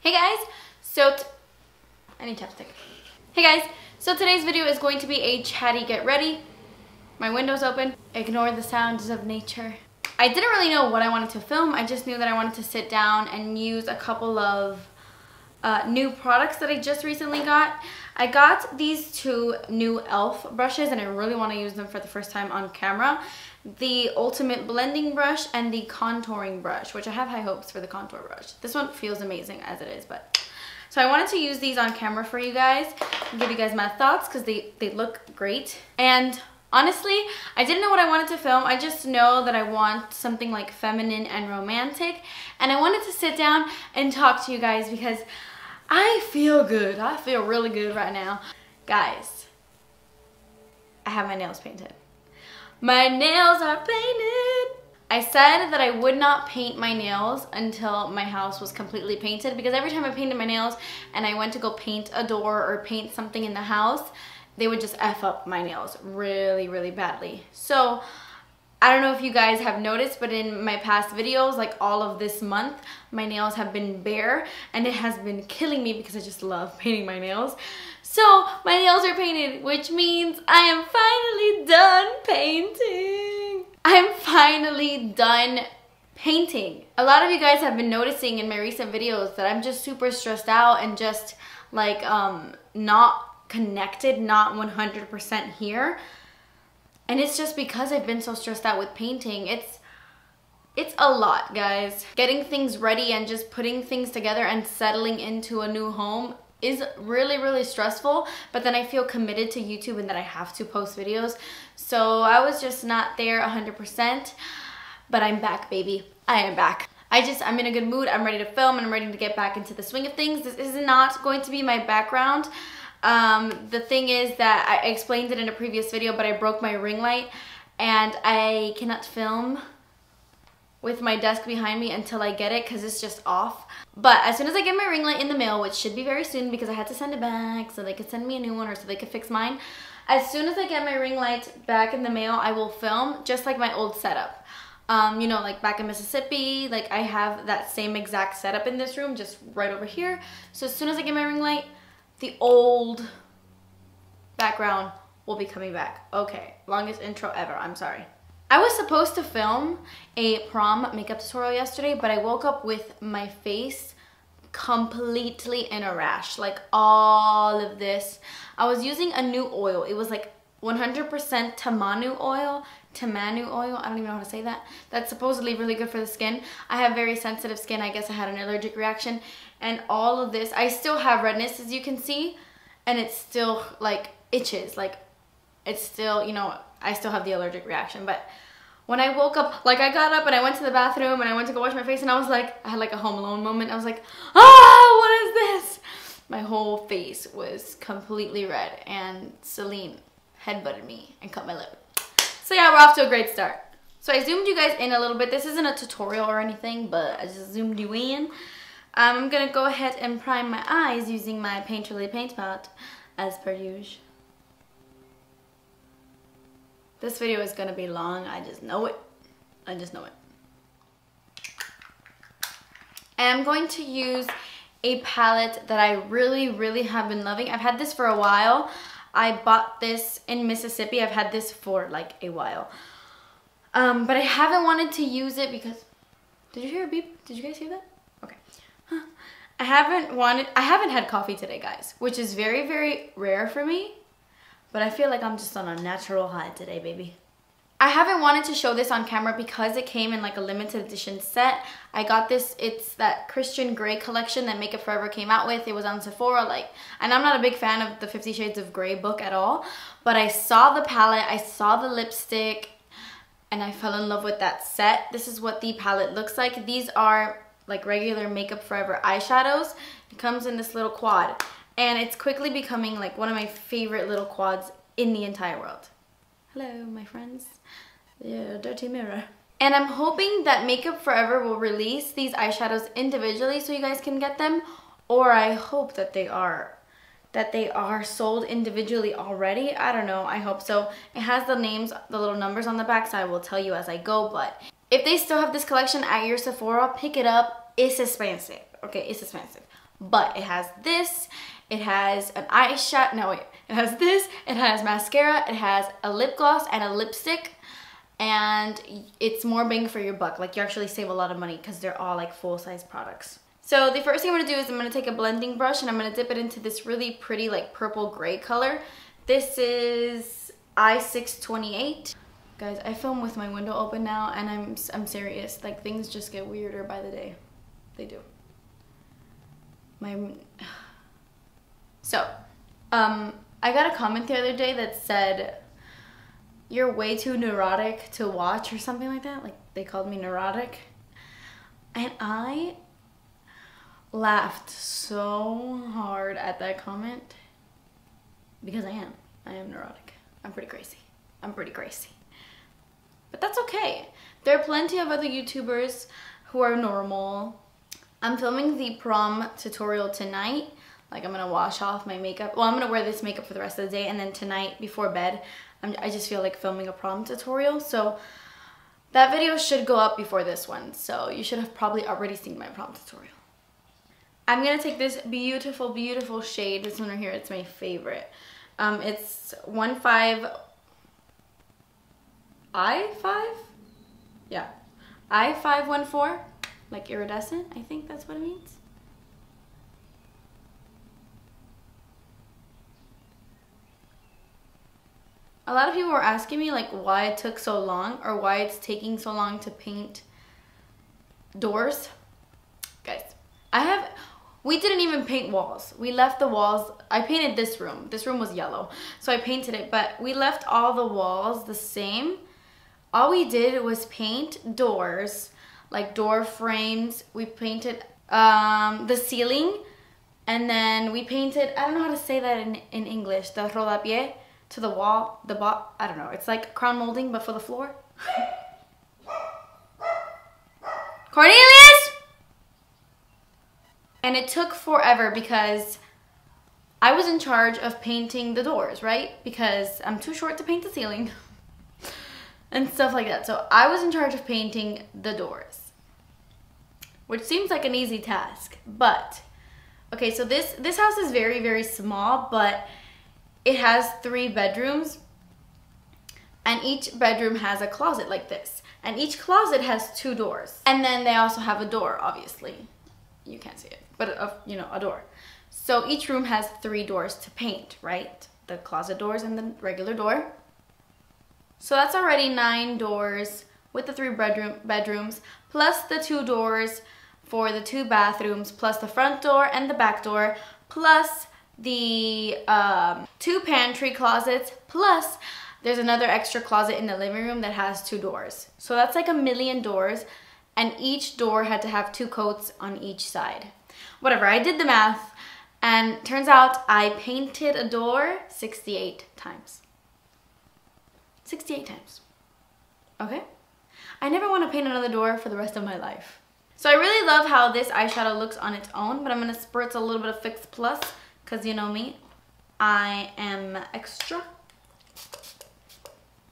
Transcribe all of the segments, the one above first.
Hey guys, I need chapstick. Hey guys, so today's video is going to be a chatty get ready. My window's open. Ignore the sounds of nature. I didn't really know what I wanted to film. I just knew that I wanted to sit down and use a couple of new products that I just recently got. I got these two new e.l.f. brushes and I really want to use them for the first time on camera. The Ultimate Blending Brush and the Contouring Brush, which I have high hopes for the contour brush. This one feels amazing as it is, but... So I wanted to use these on camera for you guys and give you guys my thoughts because they look great. And honestly, I didn't know what I wanted to film. I just know that I want something like feminine and romantic. And I wanted to sit down and talk to you guys because I feel good. I feel really good right now. Guys, I have my nails painted. My nails are painted. I said that I would not paint my nails until my house was completely painted because every time I painted my nails and I went to go paint a door or paint something in the house, they would just F up my nails really, really badly. So I don't know if you guys have noticed, but in my past videos, like all of this month, my nails have been bare and it has been killing me because I just love painting my nails. So my nails are painted, which means I am finally done painting. I'm finally done painting. A lot of you guys have been noticing in my recent videos that I'm just super stressed out and just like not connected, not 100% here. And it's just because I've been so stressed out with painting. It's a lot, guys. Getting things ready and just putting things together and settling into a new home is really, really stressful, but then I feel committed to YouTube and that I have to post videos. So I was just not there 100%, but I'm back, baby. I am back. I'm in a good mood. I'm ready to film and I'm ready to get back into the swing of things. This is not going to be my background. The thing is that I explained it in a previous video, but I broke my ring light and I cannot film with my desk behind me until I get it because it's just off. But as soon as I get my ring light in the mail, which should be very soon because I had to send it back so they could send me a new one or so they could fix mine. As soon as I get my ring light back in the mail, I will film just like my old setup. You know, like back in Mississippi, like I have that same exact setup in this room, just right over here. So as soon as I get my ring light, the old background will be coming back. Okay, longest intro ever, I'm sorry. I was supposed to film a prom makeup tutorial yesterday, but I woke up with my face completely in a rash, like all of this. I was using a new oil. It was like 100% Tamanu oil, I don't even know how to say that. That's supposedly really good for the skin. I have very sensitive skin. I guess I had an allergic reaction. And all of this, I still have redness as you can see, and it's still like itches, like it's still, you know, I still have the allergic reaction. But when I woke up, like I got up and I went to the bathroom and I went to go wash my face and I was like, I had like a Home Alone moment. I was like, ah, what is this? My whole face was completely red and Celine headbutted me and cut my lip. So yeah, we're off to a great start. So I zoomed you guys in a little bit. This isn't a tutorial or anything, but I just zoomed you in. I'm gonna go ahead and prime my eyes using my Painterly paint pot as per usual. This video is gonna be long, I just know it. I just know it. And I'm going to use a palette that I really, really have been loving. I've had this for a while. I bought this in Mississippi. I've had this for like a while. But I haven't wanted to use it because... Did you hear a beep? Did you guys hear that? Okay. I haven't had coffee today, guys, which is very, very rare for me. But I feel like I'm just on a natural high today, baby. I haven't wanted to show this on camera because it came in like a limited edition set. I got this, it's that Christian Grey collection that Makeup Forever came out with. It was on Sephora, like, and I'm not a big fan of the 50 Shades of Grey book at all. But I saw the palette, I saw the lipstick, and I fell in love with that set. This is what the palette looks like. These are like regular Makeup Forever eyeshadows. It comes in this little quad. And it's quickly becoming like one of my favorite little quads in the entire world. Hello, my friends. Yeah, dirty mirror. And I'm hoping that Makeup Forever will release these eyeshadows individually so you guys can get them. Or I hope that they are sold individually already. I don't know, I hope so. It has the names, the little numbers on the back, so I will tell you as I go. But if they still have this collection at your Sephora, pick it up. It's expensive. Okay, it's expensive. But it has this, it has an eyeshadow, no wait, it has this, it has mascara, it has a lip gloss and a lipstick, and it's more bang for your buck. Like, you actually save a lot of money because they're all like full-size products. So the first thing I'm gonna do is I'm gonna take a blending brush and I'm gonna dip it into this really pretty like purple gray color. This is I628. Guys, I film with my window open now and I'm serious. Like, things just get weirder by the day. They do. I got a comment the other day that said, "You're way too neurotic to watch," or something like that. Like, they called me neurotic. And I laughed so hard at that comment because I am neurotic. I'm pretty crazy. But that's okay. There are plenty of other YouTubers who are normal. I'm filming the prom tutorial tonight. Like, I'm gonna wash off my makeup. Well, I'm gonna wear this makeup for the rest of the day, and then tonight before bed, I just feel like filming a prom tutorial. So that video should go up before this one. So you should have probably already seen my prom tutorial. I'm gonna take this beautiful, beautiful shade. This one right here, it's my favorite. It's 15 I5? Yeah, I514, like iridescent, I think that's what it means. A lot of people were asking me like why it took so long or why it's taking so long to paint doors. Guys, we didn't even paint walls. We left the walls. I painted this room. This room was yellow, so I painted it, but we left all the walls the same. All we did was paint doors, like door frames. We painted the ceiling, and then we painted, I don't know how to say that in English, the rodapié to the wall, I don't know. It's like crown molding, but for the floor. Cornelius! And it took forever because I was in charge of painting the doors, right? Because I'm too short to paint the ceiling and stuff like that. So I was in charge of painting the doors, which seems like an easy task. But, okay, so this house is very, very small, but it has 3 bedrooms. And each bedroom has a closet like this. And each closet has 2 doors. And then they also have a door, obviously. You can't see it, but you know, a door. So each room has 3 doors to paint, right? The closet doors and the regular door. So that's already 9 doors with the 3 bedrooms, plus the 2 doors for the 2 bathrooms, plus the front door and the back door, plus the 2 pantry closets, plus there's another extra closet in the living room that has 2 doors. So that's like 1,000,000 doors, and each door had to have 2 coats on each side. Whatever, I did the math, and turns out I painted a door 68 times. 68 times. Okay? I never want to paint another door for the rest of my life. So I really love how this eyeshadow looks on its own, but I'm going to spritz a little bit of Fix Plus, because you know me, I am extra.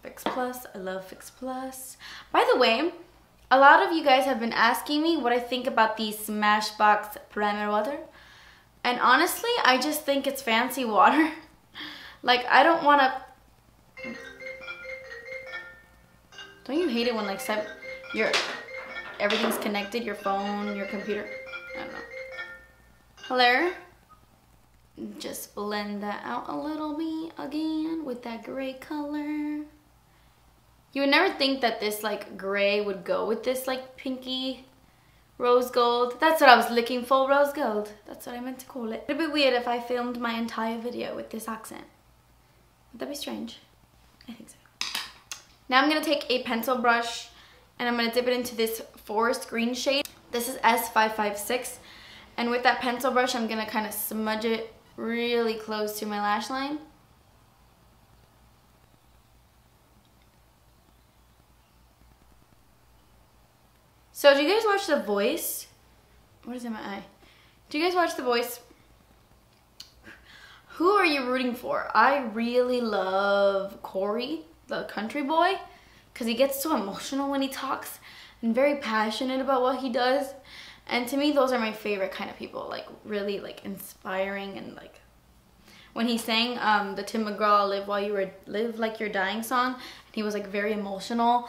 Fix Plus, I love Fix Plus. By the way, a lot of you guys have been asking me what I think about the Smashbox primer water. And honestly, I just think it's fancy water. Like, I don't want to... Don't you hate it when like everything's connected, your phone, your computer? I don't know. Hello? Just blend that out a little bit again with that gray color. You would never think that this like gray would go with this like pinky rose gold. That's what I was looking for, rose gold. That's what I meant to call it. It'd be weird if I filmed my entire video with this accent. Would that be strange? I think so. Now I'm gonna take a pencil brush and I'm gonna dip it into this forest green shade. This is S556. And with that pencil brush, I'm gonna kind of smudge it really close to my lash line. So do you guys watch The Voice? What is in my eye? Do you guys watch The Voice? Who are you rooting for? I really love Corey, the country boy, because he gets so emotional when he talks and very passionate about what he does. And to me, those are my favorite kind of people, like really like inspiring. And like when he sang the Tim McGraw Live Like You're Dying song, and he was like very emotional,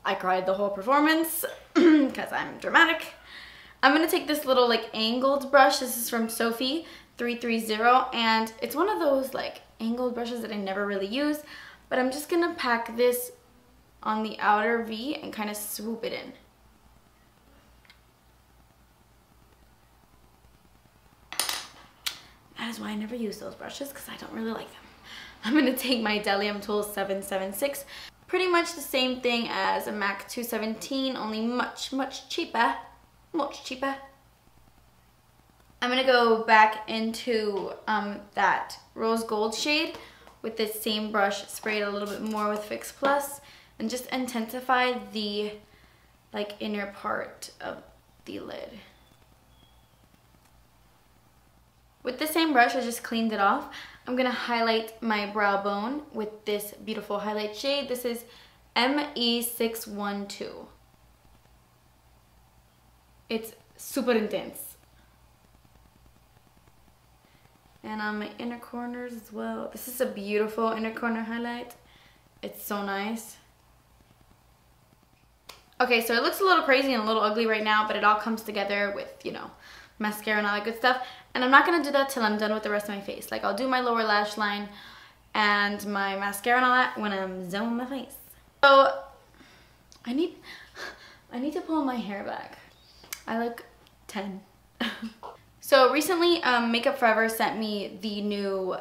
I cried the whole performance because I'm dramatic. I'm gonna take this little like angled brush. This is from Sophie 330, and it's one of those like angled brushes that I never really use, but I'm just gonna pack this on the outer V and kind of swoop it in. That is why I never use those brushes, because I don't really like them. I'm gonna take my Delium Tool 776. Pretty much the same thing as a MAC 217, only much cheaper. Much cheaper. I'm gonna go back into that rose gold shade with this same brush, spray it a little bit more with Fix Plus, and just intensify the like inner part of the lid. With the same brush, I just cleaned it off. I'm gonna highlight my brow bone with this beautiful highlight shade. This is ME612. It's super intense. And on my inner corners as well. This is a beautiful inner corner highlight. It's so nice. Okay, so it looks a little crazy and a little ugly right now, but it all comes together with, you know, mascara and all that good stuff. And I'm not gonna do that till I'm done with the rest of my face. Like, I'll do my lower lash line and my mascara and all that when I'm done with my face. So I need to pull my hair back. I look 10. So recently, Makeup Forever sent me the new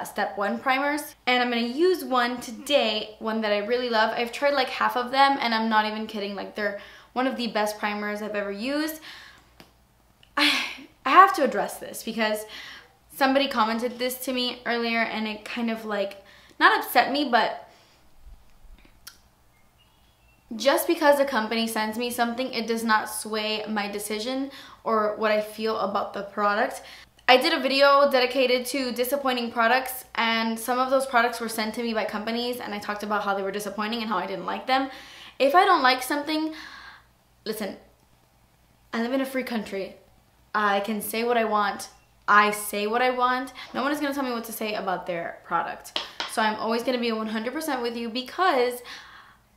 Step 1 primers, and I'm gonna use one today, one that I really love. I've tried like half of them, and I'm not even kidding, like they're one of the best primers I've ever used. I have to address this because somebody commented this to me earlier, and it kind of like, not upset me, but just because a company sends me something, it does not sway my decision or what I feel about the product. I did a video dedicated to disappointing products, and some of those products were sent to me by companies, and I talked about how they were disappointing and how I didn't like them. If I don't like something, listen, I live in a free country. I can say what I want. I say what I want. No one is gonna tell me what to say about their product. So I'm always gonna be 100% with you, because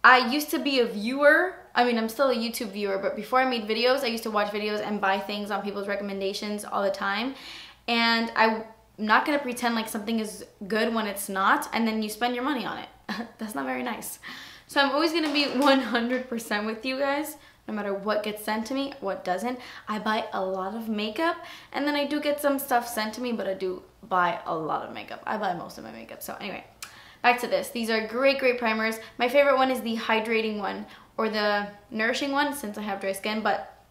I used to be a viewer. I mean, I'm still a YouTube viewer, but before I made videos, I used to watch videos and buy things on people's recommendations all the time. And I'm not gonna pretend like something is good when it's not, and then you spend your money on it. That's not very nice. So I'm always gonna be 100% with you guys, no matter what gets sent to me, what doesn't. I buy a lot of makeup, and then I do get some stuff sent to me, but I do buy a lot of makeup. I buy most of my makeup. So anyway, back to this. These are great primers. My favorite one is the hydrating one, or the nourishing one, since I have dry skin. But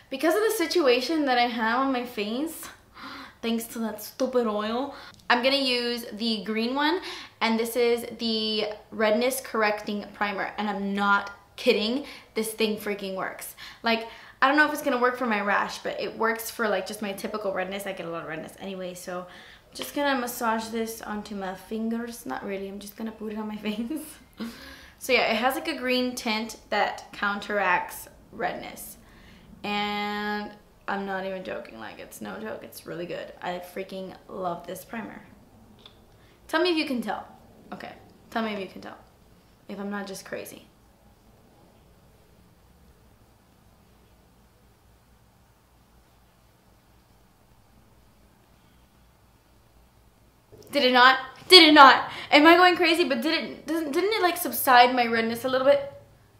because of the situation that I have on my face, thanks to that stupid oil, I'm gonna use the green one, and this is the redness correcting primer, and I'm not kidding, this thing freaking works. Like, I don't know if it's gonna work for my rash, but it works for like just my typical redness. I get a lot of redness anyway, so I'm just gonna massage this onto my fingers. Not really, I'm just gonna put it on my face. So yeah, it has like a green tint that counteracts redness, and I'm not even joking, like it's no joke, it's really good. I freaking love this primer. Tell me if you can tell. Okay, tell me if you can tell, if I'm not just crazy. Did it not? Did it not? Am I going crazy? But didn't it like subside my redness a little bit?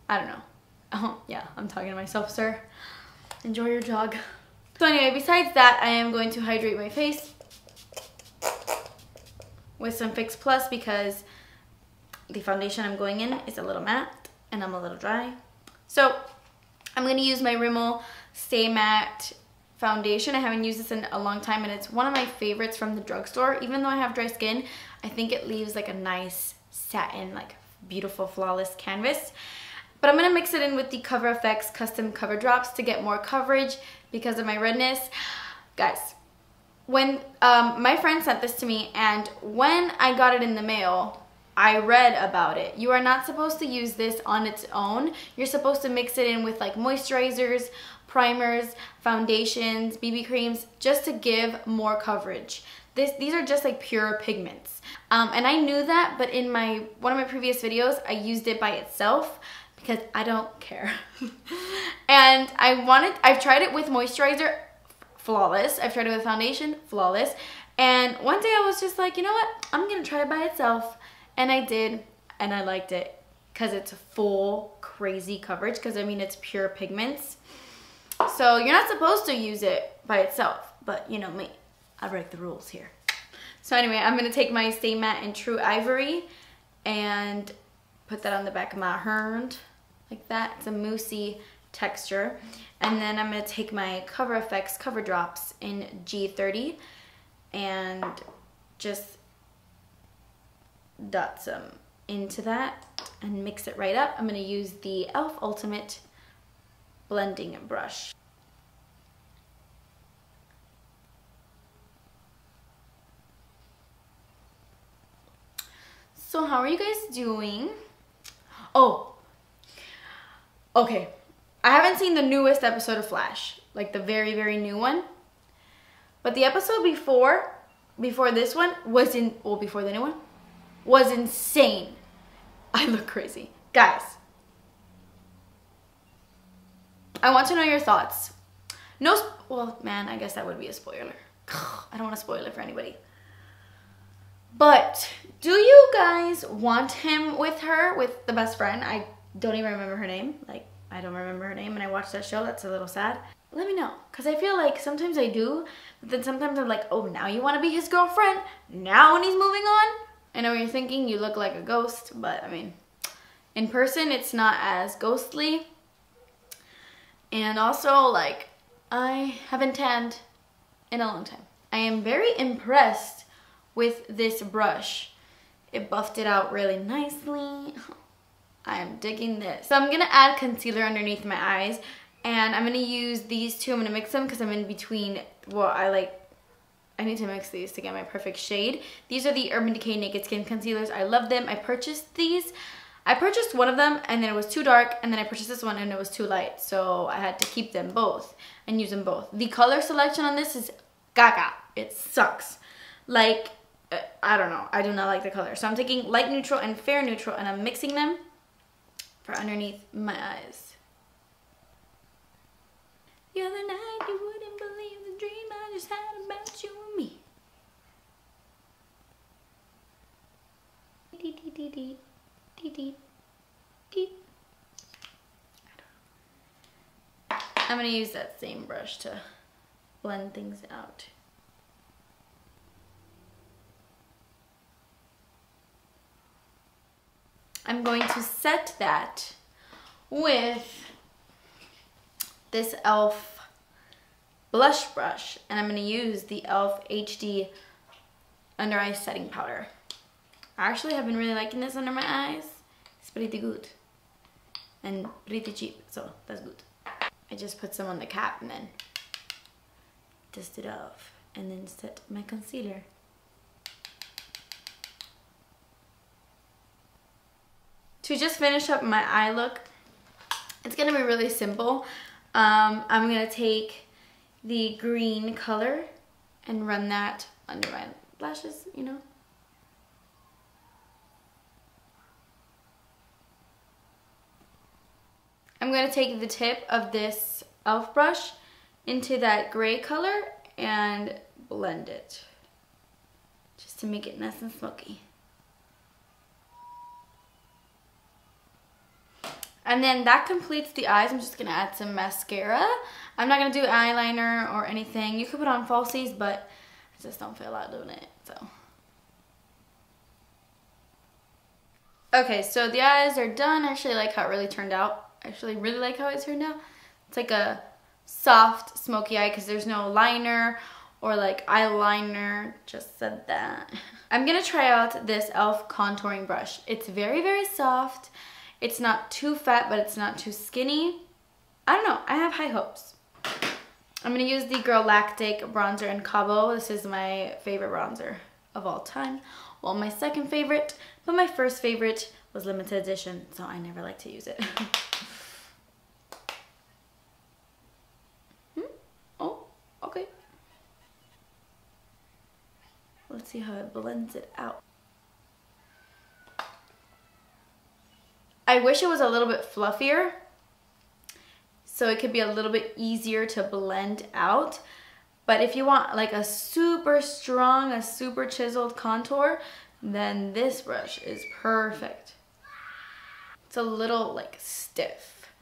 I don't know. Oh yeah, I'm talking to myself, sir. Enjoy your jog. So anyway, besides that, I am going to hydrate my face with some Fix Plus, because the foundation I'm going in is a little matte and I'm a little dry. So I'm going to use my Rimmel Stay Matte foundation. I haven't used this in a long time, and it's one of my favorites from the drugstore. Even though I have dry skin, I think it leaves like a nice satin, like beautiful flawless canvas. But I'm gonna mix it in with the Cover FX custom cover drops to get more coverage because of my redness. Guys, when my friend sent this to me, and when I got it in the mail, I read about it. You are not supposed to use this on its own. You're supposed to mix it in with like moisturizers, primers, foundations, BB creams, just to give more coverage. These are just like pure pigments. And I knew that, but in one of my previous videos, I used it by itself because I don't care. And I've tried it with moisturizer, flawless. I've tried it with foundation, flawless. And one day I was just like, you know what? I'm gonna try it by itself. And I did, and I liked it because it's full crazy coverage, because I mean, it's pure pigments. So you're not supposed to use it by itself, but you know me, I break the rules here. So anyway, I'm gonna take my Stay Matte in True Ivory and put that on the back of my hand, like that. It's a moussey texture. And then I'm gonna take my Cover FX Cover Drops in G30 and just dot some into that and mix it right up. I'm gonna use the e.l.f. Ultimate blending brush. So how are you guys doing? Oh, okay. I haven't seen the newest episode of Lash, like the very, very new one. But the episode before this one was before the new one, was insane. I look crazy. Guys, I want to know your thoughts. Well, man, I guess that would be a spoiler. I don't want to spoil it for anybody. But do you guys want him with her, with the best friend? I don't even remember her name. Like, I don't remember her name, and I watched that show. That's a little sad. Let me know, because I feel like sometimes I do, but then sometimes I'm like, oh, now you want to be his girlfriend? Now when he's moving on? I know what you're thinking, you look like a ghost, but I mean, in person, it's not as ghostly. And also, like, I haven't tanned in a long time. I am very impressed with this brush. It buffed it out really nicely. I am digging this. So I'm gonna add concealer underneath my eyes, and I'm gonna use these two. I'm gonna mix them because I'm in between. Well, I need to mix these to get my perfect shade. These are the Urban Decay Naked Skin Concealers. I love them. I purchased these. I purchased one of them and then it was too dark, and then I purchased this one and it was too light. So I had to keep them both and use them both. The color selection on this is gaga. It sucks. Like, I don't know. I do not like the color. So I'm taking light neutral and fair neutral and I'm mixing them for underneath my eyes. The other night you wouldn't believe the dream I just had about you and me. I'm gonna use that same brush to blend things out. I'm going to set that with this e.l.f. blush brush, and I'm going to use the e.l.f. HD under eye setting powder. I actually have been really liking this under my eyes. It's pretty good and pretty cheap, so that's good. I just put some on the cap and then dust it off and then set my concealer. To just finish up my eye look, it's gonna be really simple. I'm gonna take the green color and run that under my lashes, you know. I'm gonna take the tip of this e.l.f. brush into that gray color and blend it, just to make it nice and smoky. And then that completes the eyes. I'm just gonna add some mascara. I'm not gonna do eyeliner or anything. You could put on falsies, but I just don't feel like doing it, so. Okay, so the eyes are done. I actually like how it really turned out. I actually really like how it turned out. It's like a soft, smoky eye because there's no liner or like eyeliner. Just said that. I'm gonna try out this e.l.f. contouring brush. It's very, very soft. It's not too fat, but it's not too skinny. I don't know, I have high hopes. I'm gonna use the Girlactik bronzer in Cabo. This is my favorite bronzer of all time. Well, my second favorite, but my first favorite was limited edition, so I never like to use it. Let's see how it blends it out. I wish it was a little bit fluffier, so it could be a little bit easier to blend out. But if you want like a super strong, a super chiseled contour, then this brush is perfect. It's a little like stiff,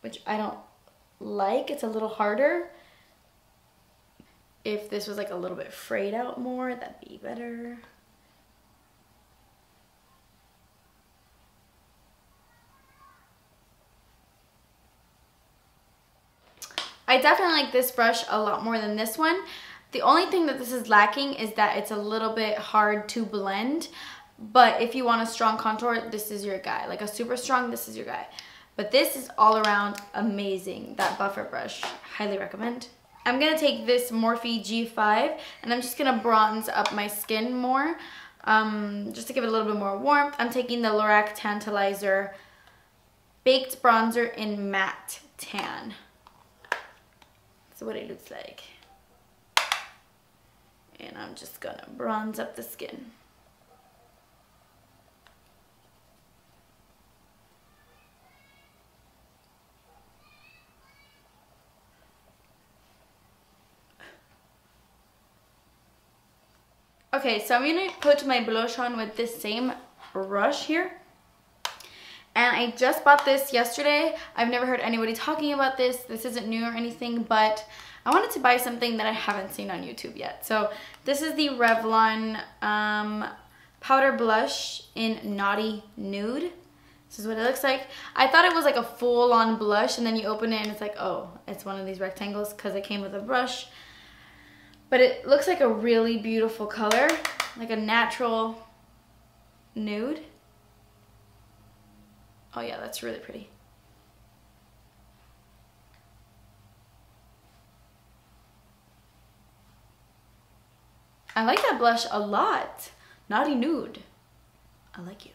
which I don't like. It's a little harder. If this was like a little bit frayed out more, that'd be better. I definitely like this brush a lot more than this one. The only thing that this is lacking is that it's a little bit hard to blend. But if you want a strong contour, this is your guy. Like a super strong, this is your guy. But this is all around amazing. That buffer brush, highly recommend. I'm gonna take this Morphe G5 and I'm just gonna bronze up my skin more. Just to give it a little bit more warmth. I'm taking the Lorac Tantalizer Baked Bronzer in Matte Tan. That's what it looks like. And I'm just gonna bronze up the skin. Okay, so I'm gonna put my blush on with this same brush here. And I just bought this yesterday. I've never heard anybody talking about this. This isn't new or anything, but I wanted to buy something that I haven't seen on YouTube yet. So this is the Revlon powder blush in Naughty Nude. This is what it looks like. I thought it was like a full-on blush, and then you open it and it's like, oh, it's one of these rectangles because it came with a brush. But it looks like a really beautiful color, like a natural nude. Oh yeah, that's really pretty. I like that blush a lot. Naughty Nude. I like you.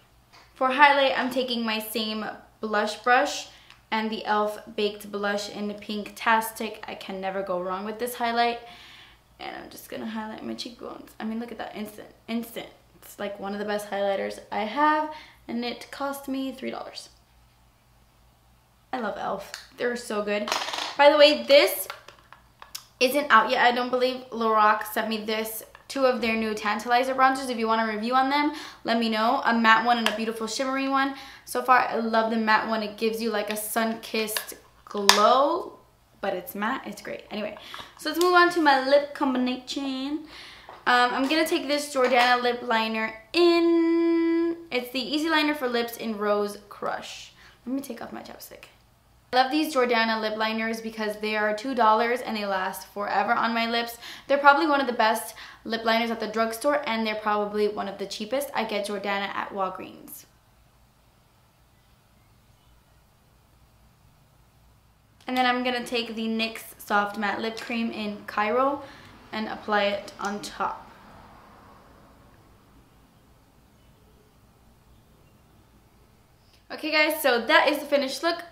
For highlight, I'm taking my same blush brush and the e.l.f. Baked Blush in Pink-tastic. I can never go wrong with this highlight. And I'm just gonna highlight my cheekbones. I mean, look at that, instant. It's like one of the best highlighters I have, and it cost me $3. I love e.l.f. They're so good. By the way, this isn't out yet, I don't believe. Lorac sent me this, 2 of their new Tantalizer bronzers. If you want a review on them, let me know. A matte one and a beautiful shimmery one. So far, I love the matte one. It gives you like a sun-kissed glow, but it's matte. It's great. Anyway, so let's move on to my lip combination. I'm gonna take this Jordana lip liner in. It's the Easy Liner for Lips in Rose Crush. Let me take off my chapstick. I love these Jordana lip liners because they are $2 and they last forever on my lips. They're probably one of the best lip liners at the drugstore, and they're probably one of the cheapest. I get Jordana at Walgreens. And then I'm gonna take the NYX Soft Matte Lip Cream in Cairo and apply it on top. Okay guys, so that is the finished look.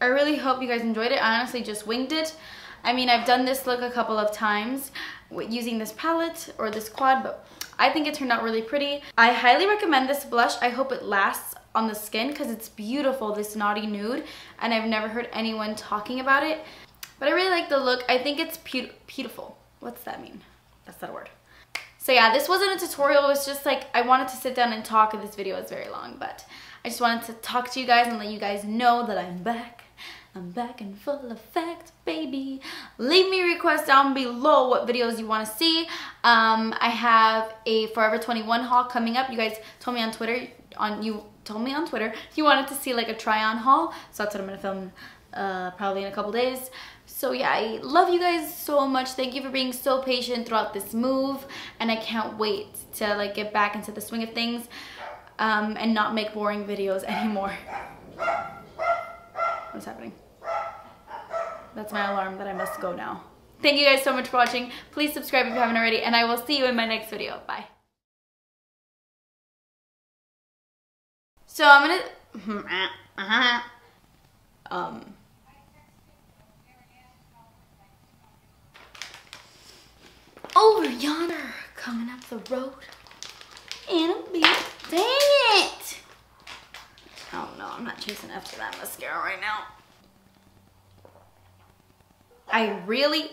I really hope you guys enjoyed it. I honestly just winged it. I mean, I've done this look a couple of times using this palette or this quad, but I think it turned out really pretty. I highly recommend this blush. I hope it lasts on the skin because it's beautiful, this Naughty Nude, and I've never heard anyone talking about it. But I really like the look. I think it's beautiful. What's that mean? That's not a word. So yeah, this wasn't a tutorial. It was just like I wanted to sit down and talk, and this video is very long, but I just wanted to talk to you guys and let you guys know that I'm back. I'm back in full effect, baby. Leave me requests down below what videos you want to see. I have a Forever 21 haul coming up. You guys told me on Twitter, you wanted to see like a try-on haul, so that's what I'm gonna film probably in a couple days. So yeah, I love you guys so much. Thank you for being so patient throughout this move, and I can't wait to like get back into the swing of things and not make boring videos anymore. What's happening? That's my alarm that I must go now. Thank you guys so much for watching. Please subscribe if you haven't already, and I will see you in my next video. Bye. So I'm gonna over yonder. coming up the road in a beat. Dang it! Oh no, I'm not chasing after that mascara right now. I really